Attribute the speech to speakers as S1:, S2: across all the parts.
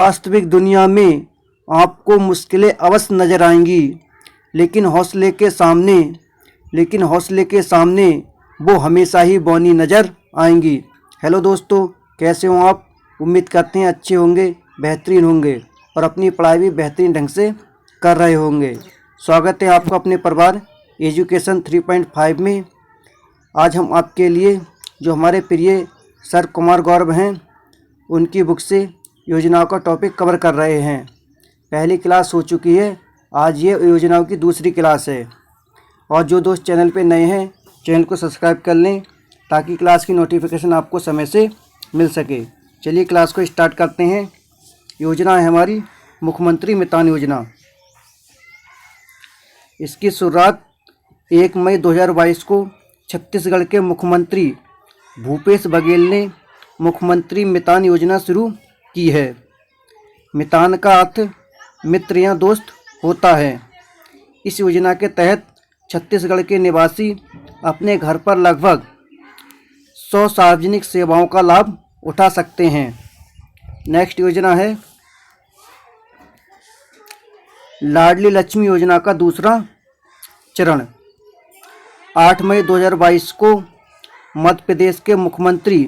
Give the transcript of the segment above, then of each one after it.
S1: वास्तविक दुनिया में आपको मुश्किलें अवश्य नजर आएंगी, लेकिन हौसले के सामने वो हमेशा ही बौनी नजर आएंगी। हेलो दोस्तों, कैसे हो आप? उम्मीद करते हैं अच्छे होंगे, बेहतरीन होंगे और अपनी पढ़ाई भी बेहतरीन ढंग से कर रहे होंगे। स्वागत है आपका अपने परिवार एजुकेशन 3.5 में। आज हम आपके लिए जो हमारे प्रिय सर कुमार गौरव हैं, उनकी बुक से योजनाओं का टॉपिक कवर कर रहे हैं। पहली क्लास हो चुकी है, आज ये योजनाओं की दूसरी क्लास है। और जो दोस्त चैनल पे नए हैं, चैनल को सब्सक्राइब कर लें ताकि क्लास की नोटिफिकेशन आपको समय से मिल सके। चलिए क्लास को स्टार्ट करते हैं। योजना है हमारी मुख्यमंत्री मितान योजना। इसकी शुरुआत 1 मई 2022 को छत्तीसगढ़ के मुख्यमंत्री भूपेश बघेल ने मुख्यमंत्री मितान योजना शुरू की है। मितान का अर्थ मित्र या दोस्त होता है। इस योजना के तहत छत्तीसगढ़ के निवासी अपने घर पर लगभग 100 सार्वजनिक सेवाओं का लाभ उठा सकते हैं। नेक्स्ट योजना है लाडली लक्ष्मी योजना का दूसरा चरण। 8 मई 2022 को मध्य प्रदेश के मुख्यमंत्री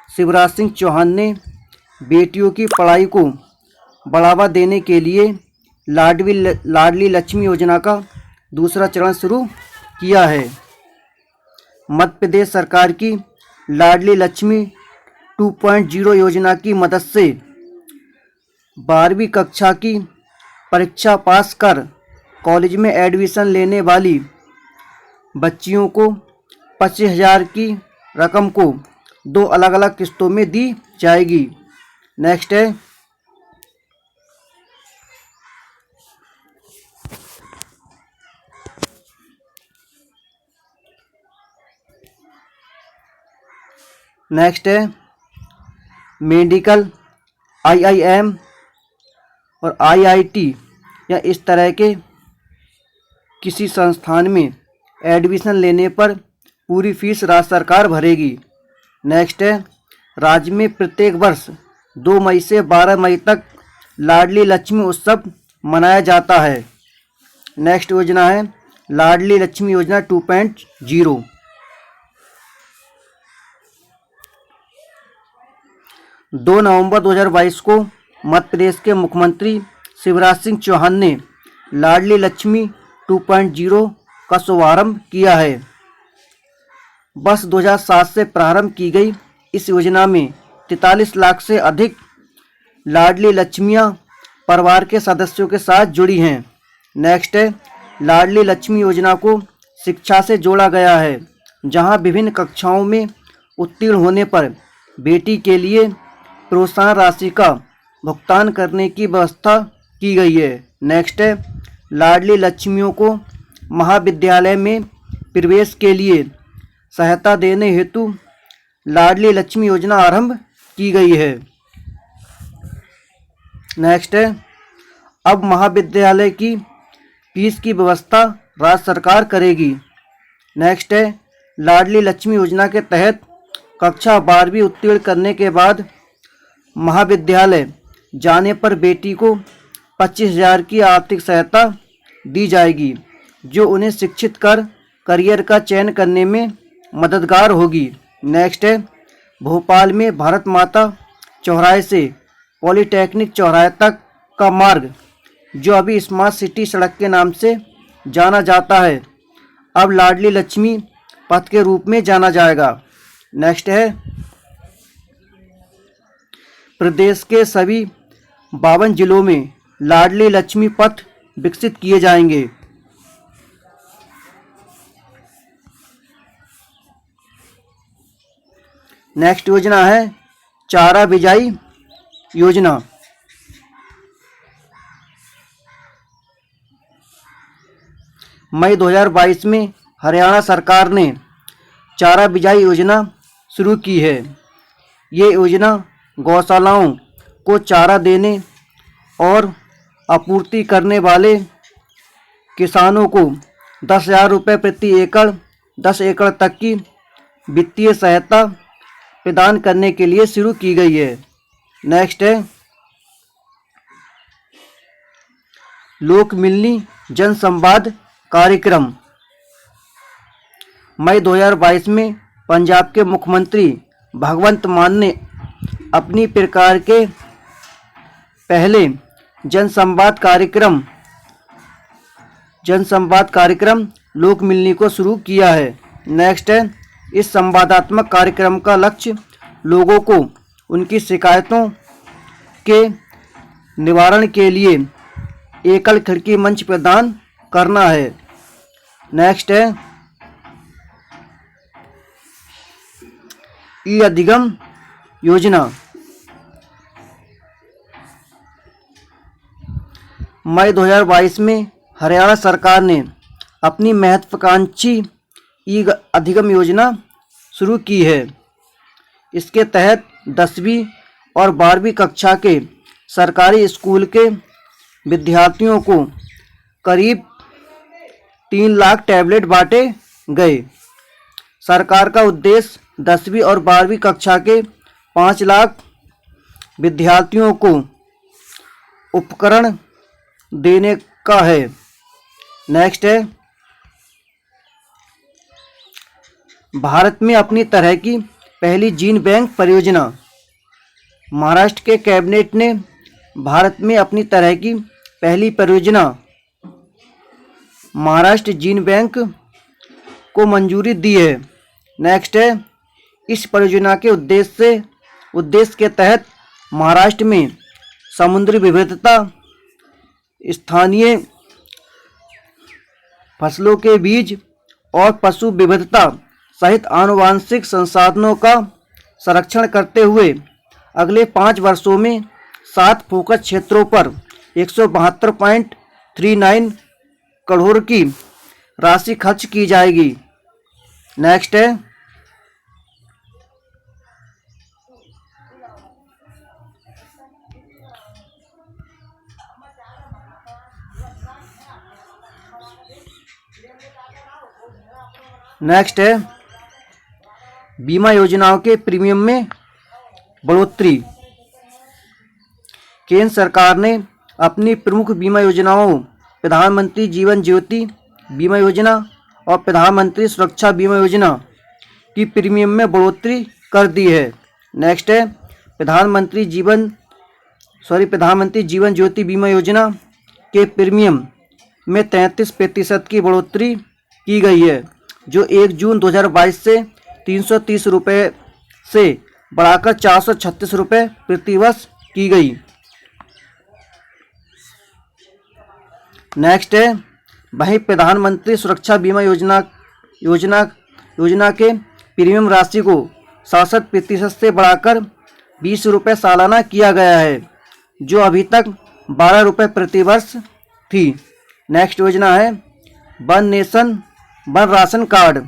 S1: शिवराज सिंह चौहान ने बेटियों की पढ़ाई को बढ़ावा देने के लिए लाडली लक्ष्मी योजना का दूसरा चरण शुरू किया है। मध्य प्रदेश सरकार की लाडली लक्ष्मी 2.0 योजना की मदद से 12वीं कक्षा की परीक्षा पास कर कॉलेज में एडमिशन लेने वाली बच्चियों को 25,000 की रकम को 2 अलग अलग किस्तों में दी जाएगी। नेक्स्ट है मेडिकल, IIM और IIT या इस तरह के किसी संस्थान में एडमिशन लेने पर पूरी फीस राज्य सरकार भरेगी। नेक्स्ट है राज्य में प्रत्येक वर्ष 2 मई से 12 मई तक लाडली लक्ष्मी उत्सव मनाया जाता है। नेक्स्ट योजना है लाडली लक्ष्मी योजना 2.0। 2 नवंबर 2022 को मध्य प्रदेश के मुख्यमंत्री शिवराज सिंह चौहान ने लाडली लक्ष्मी 2.0 का शुभारंभ किया है। वर्ष 2007 से प्रारंभ की गई इस योजना में 43 लाख से अधिक लाडली लक्ष्मियां परिवार के सदस्यों के साथ जुड़ी हैं। नेक्स्ट है लाडली लक्ष्मी योजना को शिक्षा से जोड़ा गया है, जहां विभिन्न कक्षाओं में उत्तीर्ण होने पर बेटी के लिए प्रोत्साहन राशि का भुगतान करने की व्यवस्था की गई है। नेक्स्ट है लाडली लक्ष्मियों को महाविद्यालय में प्रवेश के लिए सहायता देने हेतु लाडली लक्ष्मी योजना आरंभ की गई है। नेक्स्ट है अब महाविद्यालय की फीस की व्यवस्था राज्य सरकार करेगी। नेक्स्ट है लाडली लक्ष्मी योजना के तहत कक्षा 12वीं उत्तीर्ण करने के बाद महाविद्यालय जाने पर बेटी को 25,000 की आर्थिक सहायता दी जाएगी, जो उन्हें शिक्षित कर करियर का चयन करने में मददगार होगी। नेक्स्ट है भोपाल में भारत माता चौराहे से पॉलीटेक्निक चौराहे तक का मार्ग, जो अभी स्मार्ट सिटी सड़क के नाम से जाना जाता है, अब लाडली लक्ष्मी पथ के रूप में जाना जाएगा। नेक्स्ट है प्रदेश के सभी 52 जिलों में लाडली लक्ष्मी पथ विकसित किए जाएंगे। नेक्स्ट योजना है चारा बिजाई योजना। मई 2022 में हरियाणा सरकार ने चारा बिजाई योजना शुरू की है। ये योजना गौशालाओं को चारा देने और आपूर्ति करने वाले किसानों को 10,000 रुपये प्रति एकड़ 10 एकड़ तक की वित्तीय सहायता प्रदान करने के लिए शुरू की गई है। नेक्स्ट है लोक मिलनी जनसंवाद कार्यक्रम। मई 2022 में पंजाब के मुख्यमंत्री भगवंत मान ने अपनी प्रकार के पहले जनसंवाद कार्यक्रम लोक मिलनी को शुरू किया है। नेक्स्ट है, इस संवादात्मक कार्यक्रम का लक्ष्य लोगों को उनकी शिकायतों के निवारण के लिए एकल खिड़की मंच प्रदान करना है। नेक्स्ट है, ई अधिगम योजना। मई 2022 में हरियाणा सरकार ने अपनी महत्वाकांक्षी ई अधिगम योजना शुरू की है। इसके तहत 10वीं और 12वीं कक्षा के सरकारी स्कूल के विद्यार्थियों को करीब 3 लाख टैबलेट बांटे गए। सरकार का उद्देश्य 10वीं और 12वीं कक्षा के 5 लाख विद्यार्थियों को उपकरण देने का है। नेक्स्ट है, भारत में अपनी तरह की पहली जीन बैंक परियोजना। महाराष्ट्र के कैबिनेट ने भारत में अपनी तरह की पहली परियोजना महाराष्ट्र जीन बैंक को मंजूरी दी है। नेक्स्ट है, इस परियोजना के उद्देश्य के तहत महाराष्ट्र में समुद्री विविधता, स्थानीय फसलों के बीज और पशु विविधता सहित आनुवंशिक संसाधनों का संरक्षण करते हुए अगले 5 वर्षों में 7 फोकस क्षेत्रों पर 172.39 करोड़ की राशि खर्च की जाएगी। नेक्स्ट है, बीमा योजनाओं के प्रीमियम में बढ़ोतरी। केंद्र सरकार ने अपनी प्रमुख बीमा योजनाओं प्रधानमंत्री जीवन ज्योति बीमा योजना और प्रधानमंत्री सुरक्षा बीमा योजना की प्रीमियम में बढ़ोतरी कर दी है। नेक्स्ट है, प्रधानमंत्री जीवन ज्योति बीमा योजना के प्रीमियम में 33% की बढ़ोतरी की गई है, जो 1 जून 2022 से 330 रुपये से बढ़ाकर 436 रुपये प्रति वर्ष की गई। नेक्स्ट है, वहीं प्रधानमंत्री सुरक्षा बीमा योजना के प्रीमियम राशि को 67% से बढ़ाकर 20 रुपये सालाना किया गया है, जो अभी तक 12 रुपये प्रति वर्ष थी। नेक्स्ट योजना है one nation one ration card.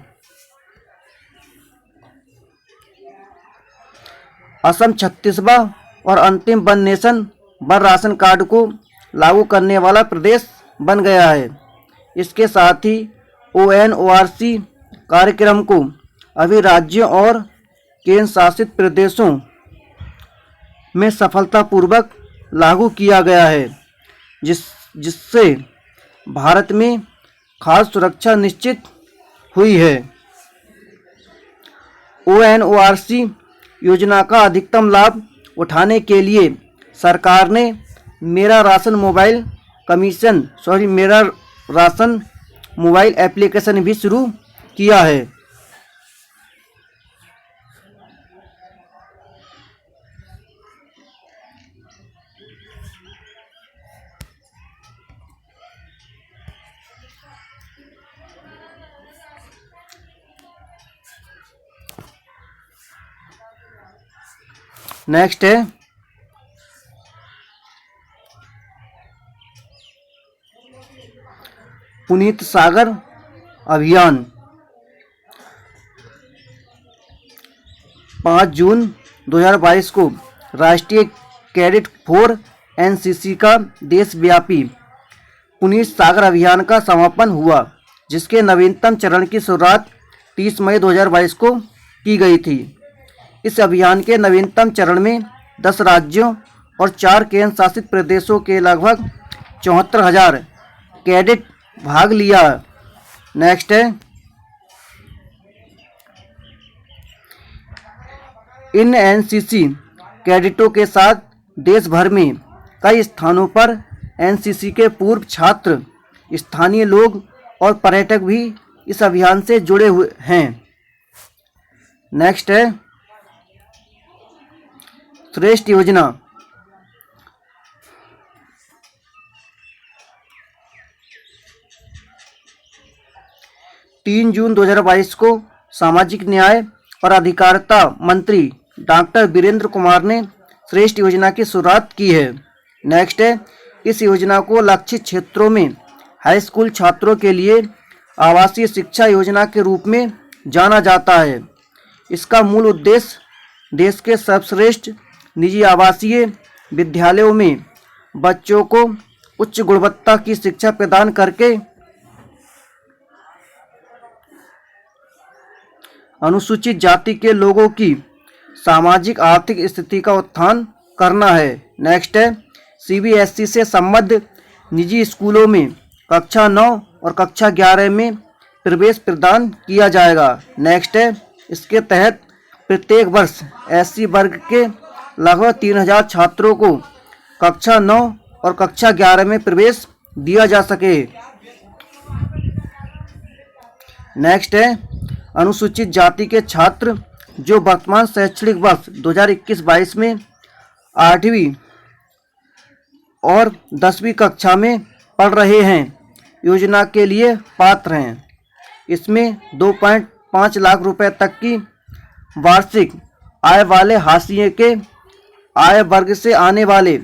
S1: Assam 36वां और अंतिम one nation one ration card को लागू करने वाला प्रदेश बन गया है। इसके साथ ही ONORC कार्यक्रम को अभी राज्यों और केंद्र शासित प्रदेशों में सफलतापूर्वक लागू किया गया है, जिससे भारत में खाद्य सुरक्षा निश्चित हुई है। ONORC योजना का अधिकतम लाभ उठाने के लिए सरकार ने मेरा राशन मोबाइल एप्लीकेशन भी शुरू किया है। नेक्स्ट है पुनीत सागर अभियान। 5 जून 2022 को राष्ट्रीय कैडेट फोर NCC का देशव्यापी पुनीत सागर अभियान का समापन हुआ, जिसके नवीनतम चरण की शुरुआत 30 मई 2022 को की गई थी। इस अभियान के नवीनतम चरण में 10 राज्यों और 4 केंद्र शासित प्रदेशों के लगभग 74,000 कैडेट भाग लिया। नेक्स्ट है, इन एनसीसी कैडेटों के साथ देश भर में कई स्थानों पर एनसीसी के पूर्व छात्र, स्थानीय लोग और पर्यटक भी इस अभियान से जुड़े हुए हैं। नेक्स्ट है, श्रेष्ठ योजना। 3 जून 2022 को सामाजिक न्याय और अधिकारिता मंत्री डॉक्टर वीरेंद्र कुमार ने श्रेष्ठ योजना की शुरुआत की है। नेक्स्ट है, इस योजना को लक्षित क्षेत्रों में हाई स्कूल छात्रों के लिए आवासीय शिक्षा योजना के रूप में जाना जाता है। इसका मूल उद्देश्य देश के सर्वश्रेष्ठ निजी आवासीय विद्यालयों में बच्चों को उच्च गुणवत्ता की शिक्षा प्रदान करके अनुसूचित जाति के लोगों की सामाजिक आर्थिक स्थिति का उत्थान करना है। नेक्स्ट है, सीबीएसई से संबद्ध निजी स्कूलों में कक्षा 9 और कक्षा 11 में प्रवेश प्रदान किया जाएगा। नेक्स्ट है, इसके तहत प्रत्येक वर्ष एससी वर्ग के लगभग 3,000 छात्रों को कक्षा 9 और कक्षा 11 में प्रवेश दिया जा सके। नेक्स्ट है, अनुसूचित जाति के छात्र जो वर्तमान शैक्षणिक वर्ष 2021-22 में 8वीं और 10वीं कक्षा में पढ़ रहे हैं, योजना के लिए पात्र हैं। इसमें 2.5 लाख रुपए तक की वार्षिक आय वाले हाशिए के आय वर्ग से आने वाले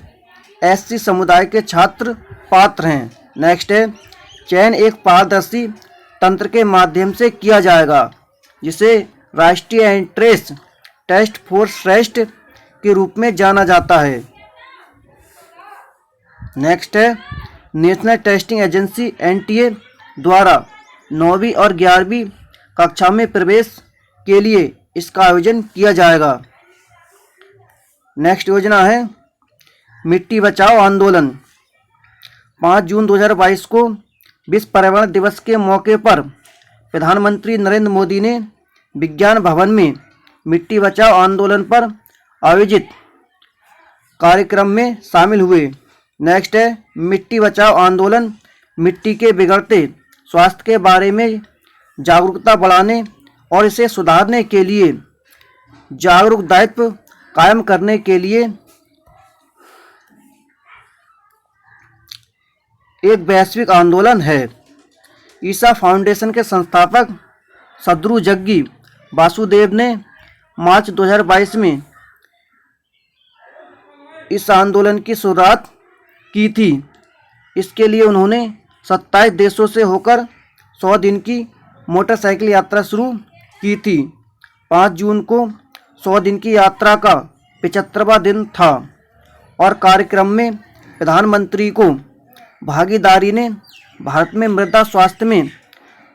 S1: एससी समुदाय के छात्र पात्र हैं। नेक्स्ट है, चयन एक पारदर्शी तंत्र के माध्यम से किया जाएगा, जिसे राष्ट्रीय एंट्रेंस टेस्ट फॉर श्रेष्ठ के रूप में जाना जाता है। नेक्स्ट है, नेशनल टेस्टिंग एजेंसी एनटीए द्वारा 9वीं और 11वीं कक्षा में प्रवेश के लिए इसका आयोजन किया जाएगा। नेक्स्ट योजना है, मिट्टी बचाओ आंदोलन। 5 जून 2022 को विश्व पर्यावरण दिवस के मौके पर प्रधानमंत्री नरेंद्र मोदी ने विज्ञान भवन में मिट्टी बचाओ आंदोलन पर आयोजित कार्यक्रम में शामिल हुए। नेक्स्ट है, मिट्टी बचाओ आंदोलन मिट्टी के बिगड़ते स्वास्थ्य के बारे में जागरूकता बढ़ाने और इसे सुधारने के लिए जागरूक दायित्व कायम करने के लिए एक वैश्विक आंदोलन है। ईसा फाउंडेशन के संस्थापक सद्गुरु जग्गी वासुदेव ने मार्च 2022 में इस आंदोलन की शुरुआत की थी। इसके लिए उन्होंने 27 देशों से होकर 100 दिन की मोटरसाइकिल यात्रा शुरू की थी। 5 जून को 100 दिन की यात्रा का 75वां दिन था और कार्यक्रम में प्रधानमंत्री को भागीदारी ने भारत में मृदा स्वास्थ्य में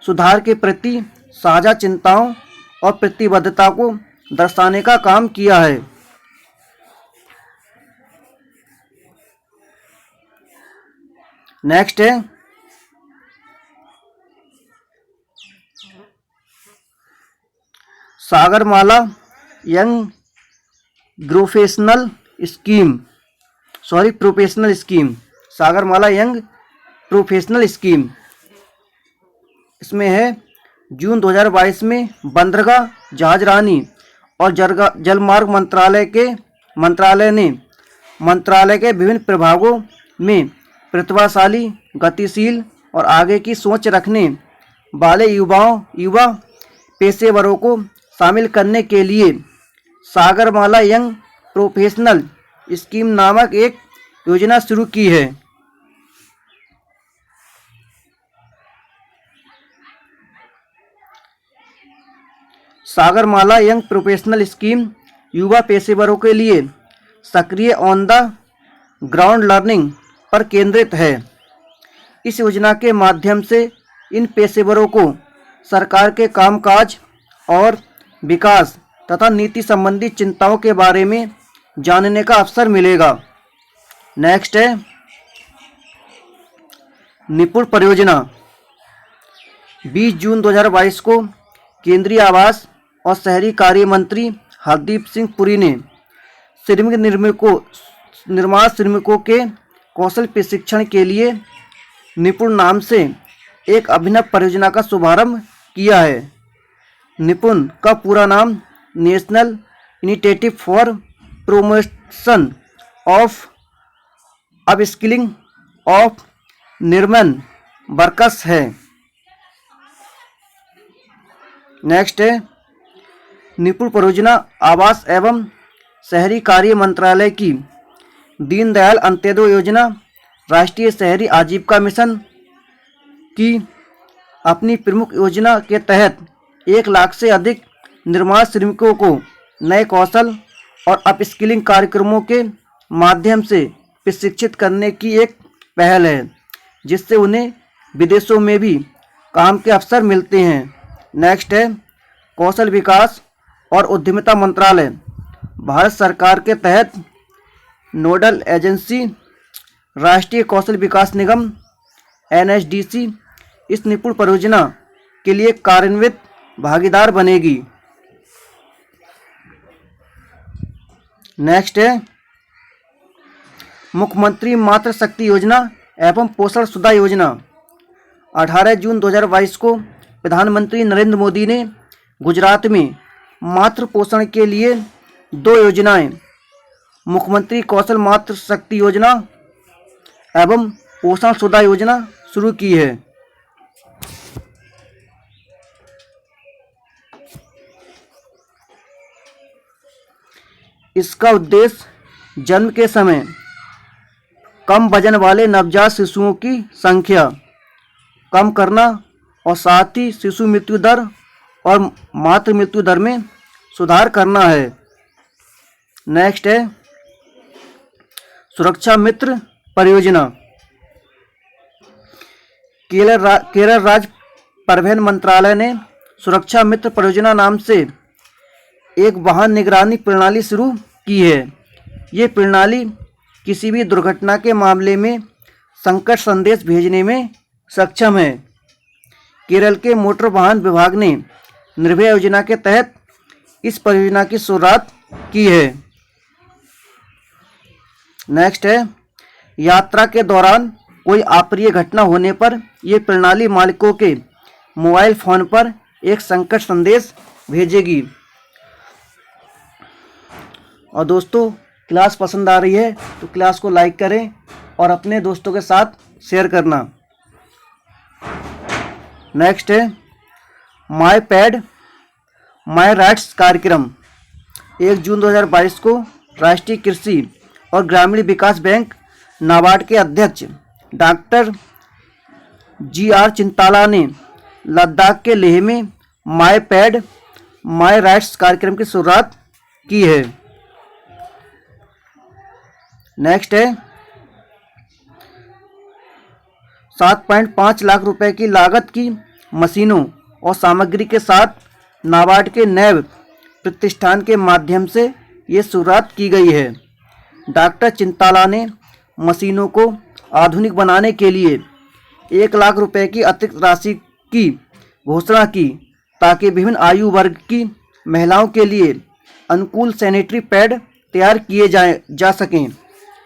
S1: सुधार के प्रति साझा चिंताओं और प्रतिबद्धता को दर्शाने का काम किया है। नेक्स्ट है, Sagarmala young professional scheme. Sagarmala young professional scheme इसमें है, जून 2022 में बंदरगाह, जहाजरानी और जलमार्ग मंत्रालय ने मंत्रालय के विभिन्न प्रभागों में प्रतिभाशाली, गतिशील और आगे की सोच रखने वाले युवा पेशेवरों को शामिल करने के लिए सागरमाला यंग प्रोफेशनल स्कीम नामक एक योजना शुरू की है। सागरमाला यंग प्रोफेशनल स्कीम युवा पेशेवरों के लिए सक्रिय ऑन द ग्राउंड लर्निंग पर केंद्रित है। इस योजना के माध्यम से इन पेशेवरों को सरकार के कामकाज और विकास तथा नीति संबंधी चिंताओं के बारे में जानने का अवसर मिलेगा। नेक्स्ट है, निपुण परियोजना। 20 जून 2022 को केंद्रीय आवास और शहरी कार्य मंत्री हरदीप सिंह पुरी ने निर्माण श्रमिकों के कौशल प्रशिक्षण के लिए निपुण नाम से एक अभिनव परियोजना का शुभारंभ किया है। निपुण का पूरा नाम national initiative for promotion of upskilling of Nirman workers है। नेक्स्ट है, निपुण परियोजना आवास एवं शहरी कार्य मंत्रालय की दीनदयाल अंत्योदय योजना राष्ट्रीय शहरी आजीविका मिशन की अपनी प्रमुख योजना के तहत 1 लाख से अधिक निर्माण श्रमिकों को नए कौशल और अपस्किलिंग कार्यक्रमों के माध्यम से प्रशिक्षित करने की एक पहल है, जिससे उन्हें विदेशों में भी काम के अवसर मिलते हैं। नेक्स्ट है, कौशल विकास और उद्यमिता मंत्रालय भारत सरकार के तहत नोडल एजेंसी राष्ट्रीय कौशल विकास निगम NSDC इस निपुण परियोजना के लिए कार्यान्वित भागीदार बनेगी। नेक्स्ट है, मुख्यमंत्री मातृ शक्ति योजना एवं पोषण सुधा योजना। 18 जून 2022 को प्रधानमंत्री नरेंद्र मोदी ने गुजरात में मातृ पोषण के लिए 2 योजनाएं मुख्यमंत्री कौशल मातृ शक्ति योजना एवं पोषण सुधा योजना शुरू की है। इसका उद्देश्य जन्म के समय कम वजन वाले नवजात शिशुओं की संख्या कम करना और साथ ही शिशु मृत्यु दर और मातृ मृत्यु दर में सुधार करना है। नेक्स्ट है, सुरक्षा मित्र परियोजना। केरल राज्य परिवहन मंत्रालय ने सुरक्षा मित्र परियोजना नाम से एक वाहन निगरानी प्रणाली शुरू की है। ये प्रणाली किसी भी दुर्घटना के मामले में संकट संदेश भेजने में सक्षम है। केरल के मोटर वाहन विभाग ने निर्भया योजना के तहत इस परियोजना की शुरुआत की है। नेक्स्ट है, यात्रा के दौरान कोई अप्रिय घटना होने पर यह प्रणाली मालिकों के मोबाइल फोन पर एक संकट संदेश भेजेगी। और दोस्तों, क्लास पसंद आ रही है तो क्लास को लाइक करें और अपने दोस्तों के साथ शेयर करना। नेक्स्ट है, माय पैड माय राइट्स कार्यक्रम। 1 जून 2022 को राष्ट्रीय कृषि और ग्रामीण विकास बैंक नाबार्ड के अध्यक्ष डॉक्टर GR चिंताला ने लद्दाख के लेह में माय पैड माय राइट्स कार्यक्रम की शुरुआत की है। नेक्स्ट है, 7.5 लाख रुपए की लागत की मशीनों और सामग्री के साथ नाबार्ड के नैब प्रतिष्ठान के माध्यम से ये शुरुआत की गई है। डॉक्टर चिंताला ने मशीनों को आधुनिक बनाने के लिए 1 लाख रुपए की अतिरिक्त राशि की घोषणा की, ताकि विभिन्न आयु वर्ग की महिलाओं के लिए अनुकूल सैनिटरी पैड तैयार किए जा सकें।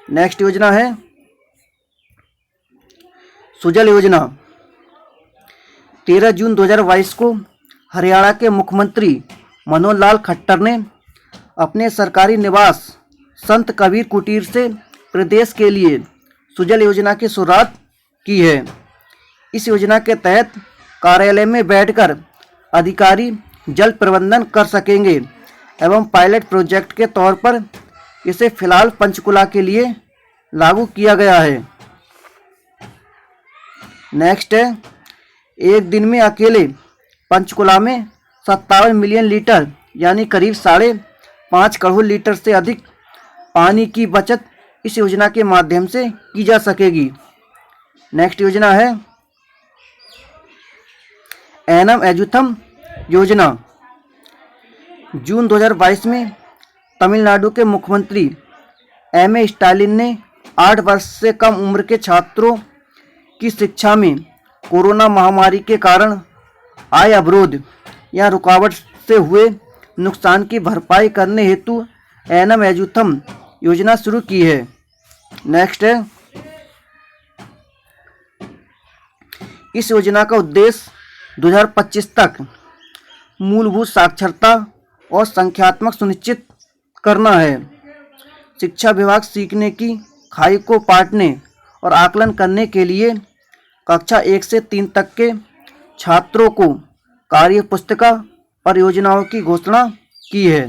S1: नेक्स्ट योजना है सुजल योजना। 13 जून 2022 को हरियाणा के मुख्यमंत्री मनोहर लाल खट्टर ने अपने सरकारी निवास संत कबीर कुटीर से प्रदेश के लिए सुजल योजना की शुरुआत की है। इस योजना के तहत कार्यालय में बैठकर अधिकारी जल प्रबंधन कर सकेंगे एवं पायलट प्रोजेक्ट के तौर पर इसे फिलहाल पंचकुला के लिए लागू किया गया है। नेक्स्ट है, एक दिन में अकेले पंचकुला में 57 मिलियन लीटर यानी करीब 5.5 करोड़ लीटर से अधिक पानी की बचत इस योजना के माध्यम से की जा सकेगी। नेक्स्ट योजना है एनम एजुथम योजना। जून 2022 में तमिलनाडु के मुख्यमंत्री M.A. स्टालिन ने 8 वर्ष से कम उम्र के छात्रों कि शिक्षा में कोरोना महामारी के कारण आय अवरोध या रुकावट से हुए नुकसान की भरपाई करने हेतु एनम एजुथम योजना शुरू की है। नेक्स्ट है, इस योजना का उद्देश्य 2025 तक मूलभूत साक्षरता और संख्यात्मक सुनिश्चित करना है। शिक्षा विभाग सीखने की खाई को पाटने और आकलन करने के लिए कक्षा 1 से 3 तक के छात्रों को कार्य पुस्तिका परियोजनाओं की घोषणा की है।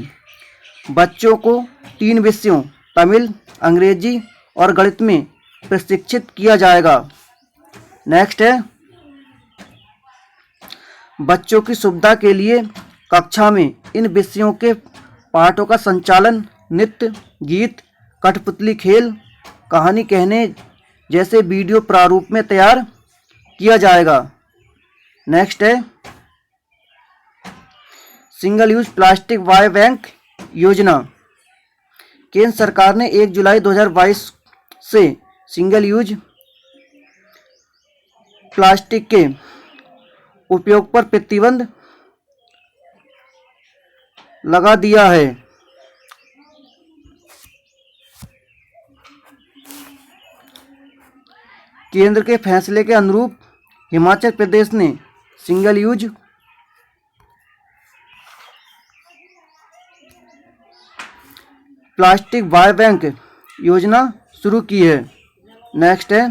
S1: बच्चों को 3 विषयों तमिल, अंग्रेजी और गणित में प्रशिक्षित किया जाएगा। नेक्स्ट है, बच्चों की सुविधा के लिए कक्षा में इन विषयों के पाठों का संचालन नृत्य, गीत, कठपुतली खेल, कहानी कहने जैसे वीडियो प्रारूप में तैयार किया जाएगा। नेक्स्ट है, single use plastic bio bank योजना। केंद्र सरकार ने 1 जुलाई 2022 से सिंगल यूज प्लास्टिक के उपयोग पर प्रतिबंध लगा दिया है। केंद्र के फैसले के अनुरूप हिमाचल प्रदेश ने single use plastic bio bank योजना शुरू की है। नेक्स्ट है,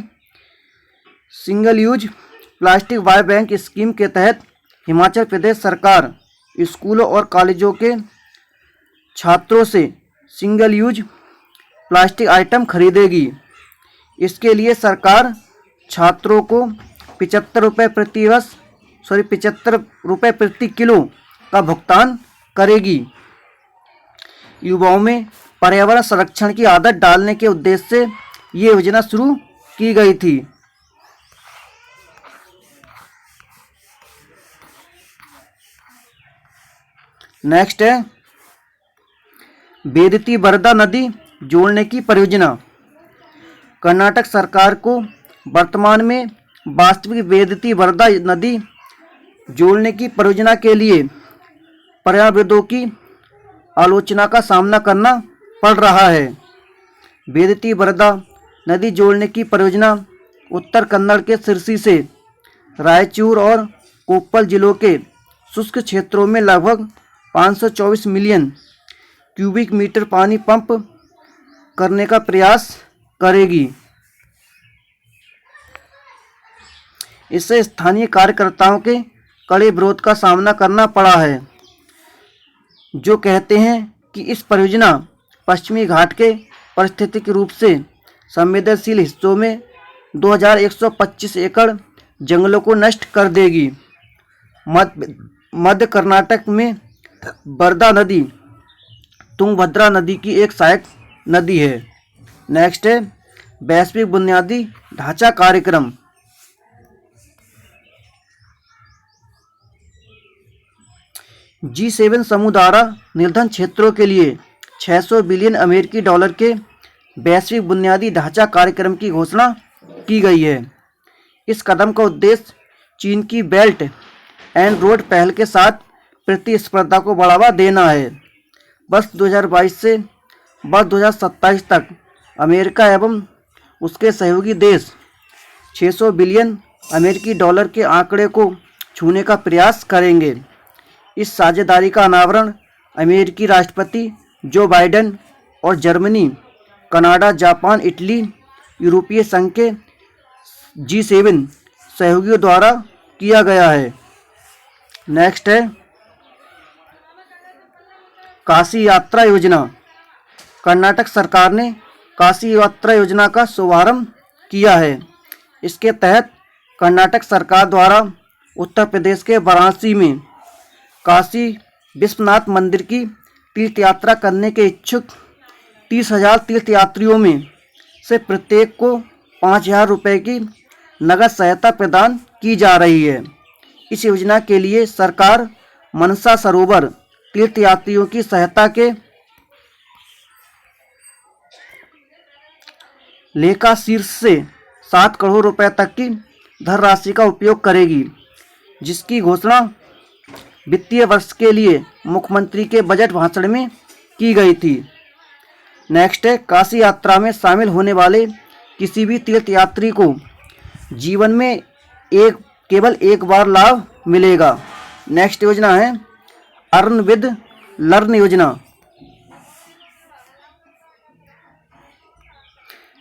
S1: single use plastic bio bank scheme के तहत हिमाचल प्रदेश सरकार स्कूलों और कॉलेजों के छात्रों से सिंगल यूज प्लास्टिक आइटम खरीदेगी। इसके लिए सरकार छात्रों को 75 रुपये प्रति किलो का भुगतान करेगी। युवाओं में पर्यावरण संरक्षण की आदत डालने के उद्देश्य से ये योजना शुरू की गई थी। नेक्स्ट है, बेदती बरदा नदी जोड़ने की परियोजना। कर्नाटक सरकार को वर्तमान में वास्तविक बेदती बरदा नदी जोड़ने की परियोजना के लिए पर्यावरणविदों की आलोचना का सामना करना पड़ रहा है। बेदती बरदा नदी जोड़ने की परियोजना उत्तर कन्नड़ के सिरसी से रायचूर और कोप्पल जिलों के शुष्क क्षेत्रों में लगभग 524 मिलियन क्यूबिक मीटर पानी पंप करने का प्रयास करेगी। इससे स्थानीय कार्यकर्ताओं के कड़े विरोध का सामना करना पड़ा है, जो कहते हैं कि इस परियोजना पश्चिमी घाट के पारिस्थितिक रूप से संवेदनशील हिस्सों में 2125 एकड़ जंगलों को नष्ट कर देगी। मध्य कर्नाटक में बरदा नदी तुंगभद्रा नदी की एक सहायक नदी है। नेक्स्ट है, वैश्विक बुनियादी ढांचा कार्यक्रम। G7 समूह द्वारा निर्धन क्षेत्रों के लिए 600 बिलियन अमेरिकी डॉलर के वैश्विक बुनियादी ढांचा कार्यक्रम की घोषणा की गई है। इस कदम का उद्देश्य चीन की बेल्ट एंड रोड पहल के साथ प्रतिस्पर्धा को बढ़ावा देना है। वर्ष 2022 से वर्ष 2027 तक अमेरिका एवं उसके सहयोगी देश 600 बिलियन अमेरिकी डॉलर के आंकड़े को छूने का प्रयास करेंगे। इस साझेदारी का अनावरण अमेरिकी राष्ट्रपति जो बाइडेन और जर्मनी, कनाडा, जापान, इटली, यूरोपीय संघ के G7 सहयोगियों द्वारा किया गया है। नेक्स्ट है, काशी यात्रा योजना। कर्नाटक सरकार ने काशी यात्रा योजना का शुभारंभ किया है। इसके तहत कर्नाटक सरकार द्वारा उत्तर प्रदेश के वाराणसी में काशी विश्वनाथ मंदिर की तीर्थ यात्रा करने के इच्छुक 30,000 तीर्थयात्रियों में से प्रत्येक को 5,000 रुपये की नगद सहायता प्रदान की जा रही है। इस योजना के लिए सरकार मनसा सरोवर तीर्थयात्रियों की सहायता के लेखा शीर्ष से 7 करोड़ रुपए तक की धनराशि का उपयोग करेगी, जिसकी घोषणा वित्तीय वर्ष के लिए मुख्यमंत्री के बजट भाषण में की गई थी। नेक्स्ट है, काशी यात्रा में शामिल होने वाले किसी भी तीर्थयात्री को जीवन में केवल एक बार लाभ मिलेगा। नेक्स्ट योजना है अर्न विद लर्न योजना।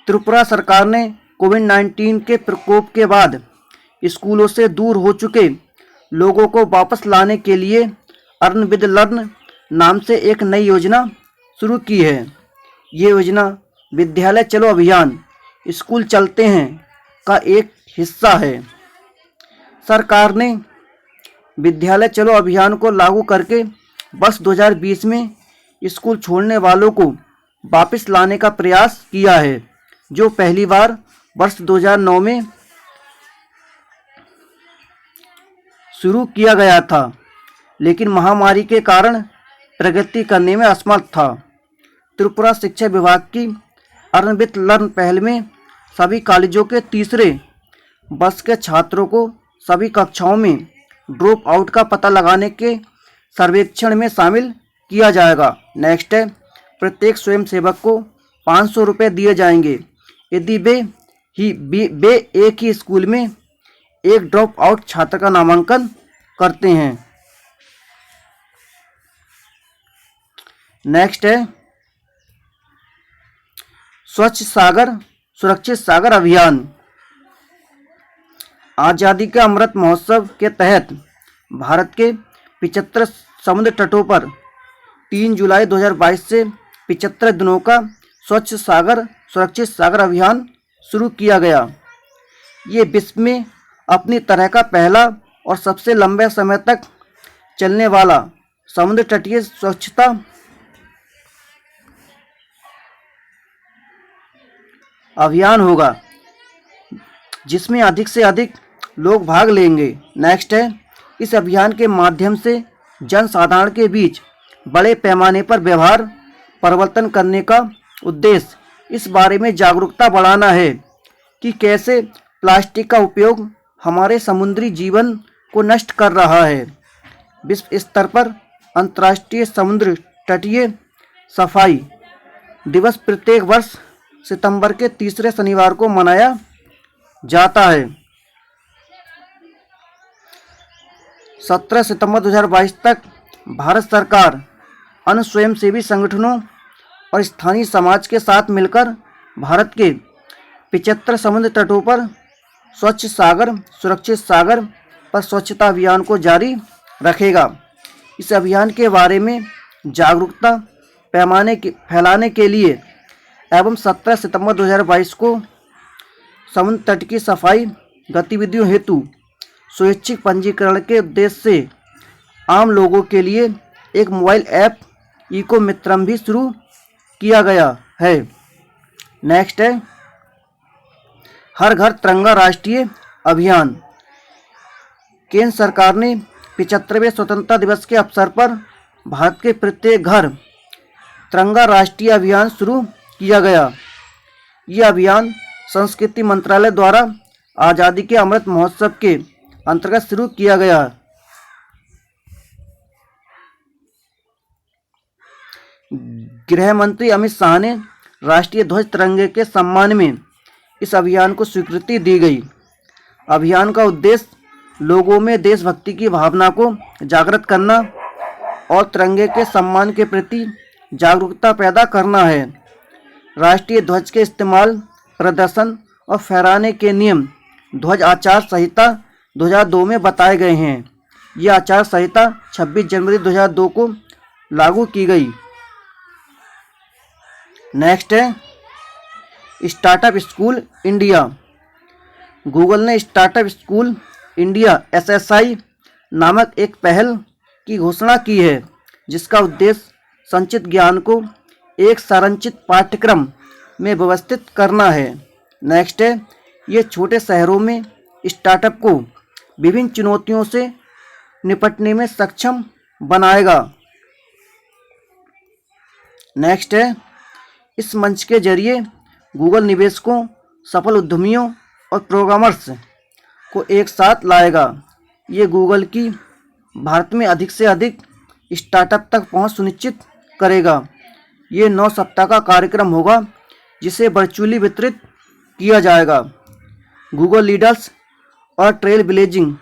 S1: त्रिपुरा सरकार ने कोविड-19 के प्रकोप के बाद स्कूलों से दूर हो चुके लोगों को वापस लाने के लिए अर्न विद लर्न नाम से एक नई योजना शुरू की है। ये योजना विद्यालय चलो अभियान स्कूल चलते हैं का एक हिस्सा है। सरकार ने विद्यालय चलो अभियान को लागू करके वर्ष 2020 में स्कूल छोड़ने वालों को वापस लाने का प्रयास किया है, जो पहली बार वर्ष 2009 में शुरू किया गया था, लेकिन महामारी के कारण प्रगति करने में असमर्थ था। त्रिपुरा शिक्षा विभाग की अर्न विद लर्न पहल में सभी कॉलेजों के तीसरे वर्ष के छात्रों को सभी कक्षाओं में ड्रॉप आउट का पता लगाने के सर्वेक्षण में शामिल किया जाएगा। नेक्स्ट है, प्रत्येक स्वयंसेवक को 500 रुपये दिए जाएंगे यदि वे एक ही स्कूल में एक ड्रॉप आउट छात्र का नामांकन करते हैं। नेक्स्ट है, स्वच्छ सागर सुरक्षित सागर अभियान। आज़ादी के अमृत महोत्सव के तहत भारत के 75 समुद्र तटों पर 3 जुलाई 2022 से 75 दिनों का स्वच्छ सागर सुरक्षित सागर अभियान शुरू किया गया। ये विश्व में अपनी तरह का पहला और सबसे लंबे समय तक चलने वाला समुद्र तटीय स्वच्छता अभियान होगा, जिसमें अधिक से अधिक लोग भाग लेंगे। नेक्स्ट है, इस अभियान के माध्यम से जनसाधारण के बीच बड़े पैमाने पर व्यवहार परिवर्तन करने का उद्देश्य इस बारे में जागरूकता बढ़ाना है कि कैसे प्लास्टिक का उपयोग हमारे समुद्री जीवन को नष्ट कर रहा है। विश्व स्तर पर अंतर्राष्ट्रीय समुद्र तटीय सफाई दिवस प्रत्येक वर्ष सितंबर के तीसरे शनिवार को मनाया जाता है। 17 सितंबर 2022 तक भारत सरकार अन्य स्वयंसेवी संगठनों और स्थानीय समाज के साथ मिलकर भारत के 75 समुद्र तटों पर स्वच्छ सागर सुरक्षित सागर पर स्वच्छता अभियान को जारी रखेगा। इस अभियान के बारे में जागरूकता फैलाने के लिए एवं 17 सितंबर 2022 को समुद्र तट की सफाई गतिविधियों हेतु स्वैच्छिक पंजीकरण के उद्देश्य से आम लोगों के लिए एक मोबाइल ऐप इको मित्रम भी शुरू किया गया है। नेक्स्ट है, हर घर तिरंगा राष्ट्रीय अभियान। केंद्र सरकार ने 75वें स्वतंत्रता दिवस के अवसर पर भारत के प्रत्येक घर तिरंगा राष्ट्रीय अभियान शुरू किया गया। यह अभियान संस्कृति मंत्रालय द्वारा आज़ादी के अमृत महोत्सव के अंतर्गत शुरू किया गया। गृह मंत्री अमित शाह ने राष्ट्रीय ध्वज तिरंगे के सम्मान में इस अभियान को स्वीकृति दी गई। अभियान का उद्देश्य लोगों में देशभक्ति की भावना को जागृत करना और तिरंगे के सम्मान के प्रति जागरूकता पैदा करना है। राष्ट्रीय ध्वज के इस्तेमाल, प्रदर्शन और फहराने के नियम ध्वज आचार संहिता 2002 में बताए गए हैं। यह आचार संहिता 26 जनवरी 2002 को लागू की गई। नेक्स्ट है, स्टार्टअप स्कूल इंडिया। गूगल ने स्टार्टअप स्कूल इंडिया SSI नामक एक पहल की घोषणा की है, जिसका उद्देश्य संचित ज्ञान को एक संरचित पाठ्यक्रम में व्यवस्थित करना है। नेक्स्ट है, ये छोटे शहरों में स्टार्टअप को विभिन्न चुनौतियों से निपटने में सक्षम बनाएगा। नेक्स्ट है, इस मंच के जरिए गूगल निवेशकों, सफल उद्यमियों और प्रोग्रामर्स को एक साथ लाएगा। ये गूगल की भारत में अधिक से अधिक स्टार्टअप तक पहुंच सुनिश्चित करेगा। ये 9 सप्ताह का कार्यक्रम होगा जिसे वर्चुअली वितरित किया जाएगा। गूगल लीडर्स और ट्रेल ब्लेजिंग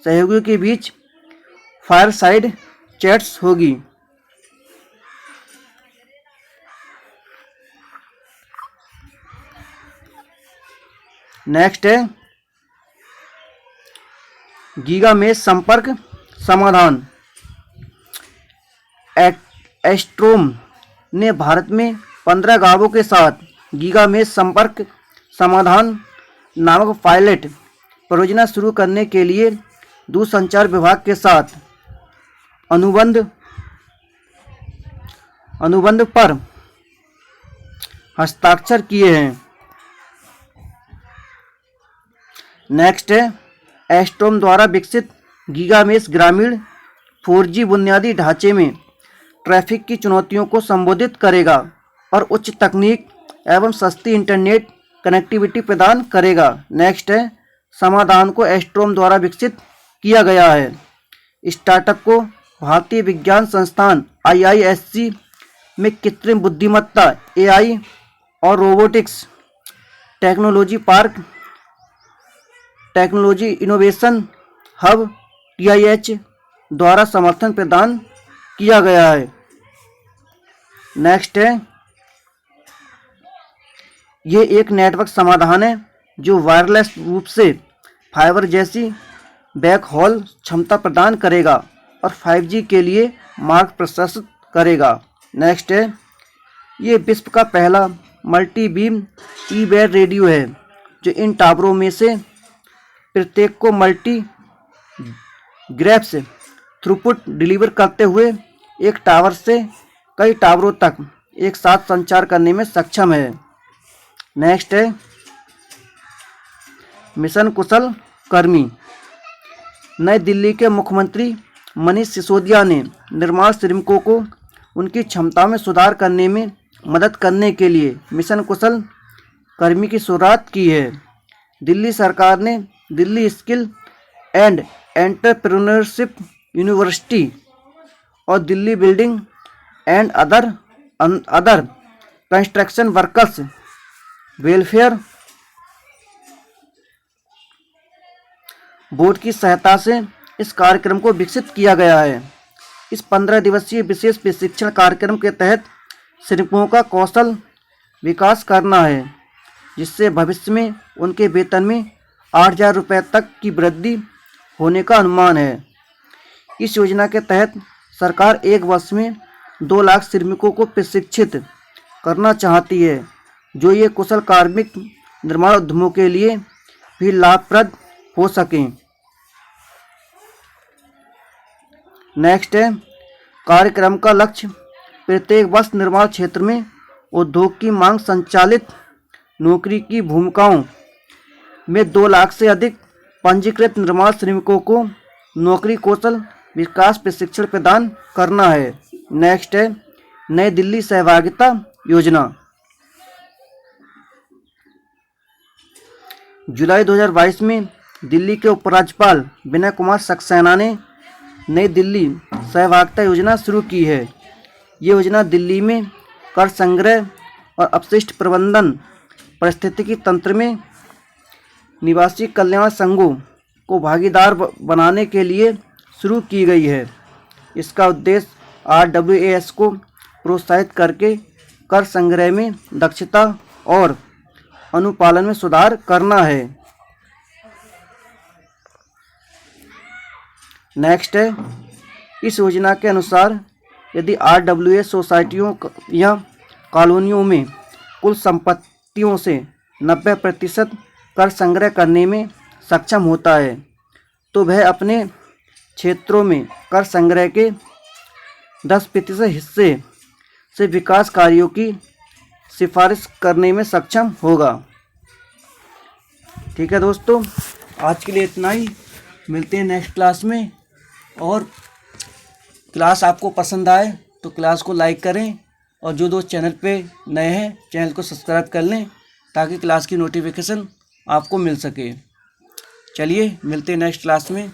S1: सहयोगियों के बीच फायरसाइड चैट्स होगी। नेक्स्ट है गीगा मेश संपर्क समाधान। एस्ट्रोम ने भारत में 15 गांवों के साथ गीगा मेश संपर्क समाधान नामक पायलट परियोजना शुरू करने के लिए दूरसंचार विभाग के साथ अनुबंध पर हस्ताक्षर किए हैं। नेक्स्ट है एस्ट्रोम द्वारा विकसित गीगामेश ग्रामीण 4G बुनियादी ढांचे में ट्रैफिक की चुनौतियों को संबोधित करेगा और उच्च तकनीक एवं सस्ती इंटरनेट कनेक्टिविटी प्रदान करेगा। नेक्स्ट है समाधान को एस्ट्रोम द्वारा विकसित किया गया है। स्टार्टअप को भारतीय विज्ञान संस्थान IISc में कृत्रिम बुद्धिमत्ता AI और robotics technology park technology innovation hub TIH द्वारा समर्थन प्रदान किया गया है। नेक्स्ट है ये एक नेटवर्क समाधान है जो वायरलेस रूप से फाइबर जैसी बैकहॉल क्षमता प्रदान करेगा और 5G के लिए मार्ग प्रशस्त करेगा। नेक्स्ट है ये विश्व का पहला मल्टी बीम ई-बेड रेडियो है जो इन टावरों में से प्रत्येक को मल्टी ग्रेप्स थ्रूपुट डिलीवर करते हुए एक टावर से कई टावरों तक एक साथ संचार करने में सक्षम है। नेक्स्ट है मिशन कुशल कर्मी। नई दिल्ली के मुख्यमंत्री मनीष सिसोदिया ने निर्माण श्रमिकों को उनकी क्षमता में सुधार करने में मदद करने के लिए मिशन कुशल कर्मी की शुरुआत की है। दिल्ली सरकार ने Delhi skill and entrepreneurship university और Delhi building and other construction workers welfare board की सहायता से इस कार्यक्रम को विकसित किया गया है। इस 15 दिवसीय विशेष प्रशिक्षण कार्यक्रम के तहत श्रमिकों का कौशल विकास करना है जिससे भविष्य में उनके वेतन में 8,000 रुपये तक की वृद्धि होने का अनुमान है। इस योजना के तहत सरकार एक वर्ष में 2 लाख श्रमिकों को प्रशिक्षित करना चाहती है जो ये कुशल कार्मिक निर्माण उद्यमों के लिए भी लाभप्रद हो सकें। नेक्स्ट है कार्यक्रम का लक्ष्य प्रत्येक वर्ष निर्माण क्षेत्र में उद्योग की मांग संचालित नौकरी की भूमिकाओं में 2 लाख से अधिक पंजीकृत निर्माण श्रमिकों को नौकरी कौशल विकास प्रशिक्षण प्रदान करना है। नेक्स्ट है नई दिल्ली सहभागिता योजना। जुलाई 2022 में दिल्ली के उपराज्यपाल विनय कुमार सक्सेना ने नई दिल्ली सहभागिता योजना शुरू की है। ये योजना दिल्ली में कर संग्रह और अपशिष्ट प्रबंधन पारिस्थितिकी तंत्र में निवासी कल्याण संघों को भागीदार बनाने के लिए शुरू की गई है। इसका उद्देश्य RWAS को प्रोत्साहित करके कर संग्रह में दक्षता और अनुपालन में सुधार करना है। नेक्स्ट है इस योजना के अनुसार यदि RWAS सोसाइटियों या कॉलोनियों में कुल संपत्तियों से 90% कर संग्रह करने में सक्षम होता है तो वह अपने क्षेत्रों में कर संग्रह के 10% हिस्से से विकास कार्यों की सिफारिश करने में सक्षम होगा। ठीक है दोस्तों, आज के लिए इतना ही। मिलते हैं नेक्स्ट क्लास में। और क्लास आपको पसंद आए तो क्लास को लाइक करें और जो दोस्त चैनल पे नए हैं चैनल को सब्सक्राइब कर लें ताकि क्लास की नोटिफिकेशन आपको मिल सके। चलिए मिलते हैं नेक्स्ट क्लास में।